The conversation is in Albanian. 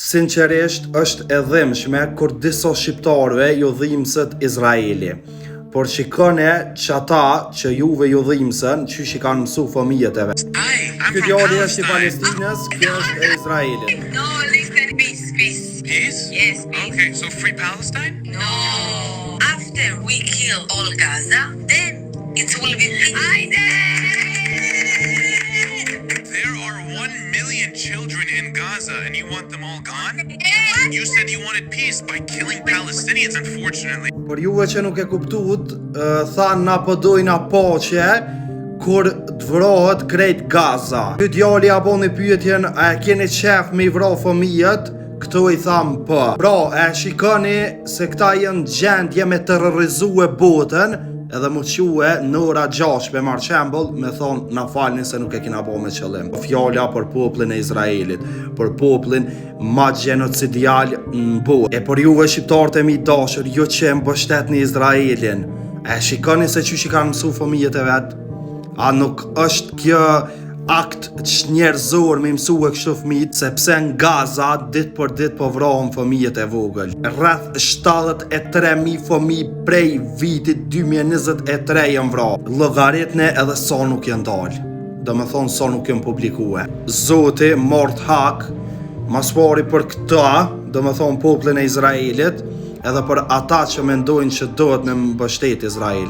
Sinqerisht është e dhimbshme kur disa shqiptarëve ju dhimbset Izraeli. Por shikoni që ata që juve ju dhimbsen, qysh I kanë mësu fëmijët e vet. Ky djali është I Palestinës, kjo është e Izraelit. No, listen, peace. Peace? Yes, peace. Okay, so free Palestine? No. After we kill all Gaza, then it will be peace. There are 1 million children in Gaza and you want them all gone? You said you wanted peace by killing Palestinians, unfortunately. Por juve që nuk e kuptuat, thanë na po dojna paqe kur të vrohet krejt Gaza. Ky djali ja boni pyetjen, a keni qef me I vro fëmijët? Këto I tham po. Pra, e shikoni se këta janë gjendje me terrorizue botën, edhe mu quhe në ora 6 me marrë qembol, me thonë na falni se nuk e kina bo me qëllim. Fjalla për poplin e Izraelit, për poplin ma genocidial në botë. E për juve shqiptarët e mi dashur, ju që e mbështet në Izraelin, e shikoni se që I kanë mësu fëmijët e vetë? A nuk është kjo akt njerëzor me mësu e kështu fëmijët, sepse në Gaza dit për dit po vrohen fëmijët e vogël. Rreth 73.000 fëmijë prej vitit 2023 janë vrarë. Llogaritni edhe sa nuk janë dalë. Do me thonë sa nuk janë publikue. Zoti mort hak, mas pari për këta, do me thonë poplin e Izraelit, edhe për ata që mendojnë që dohet me mbështet Izraelin.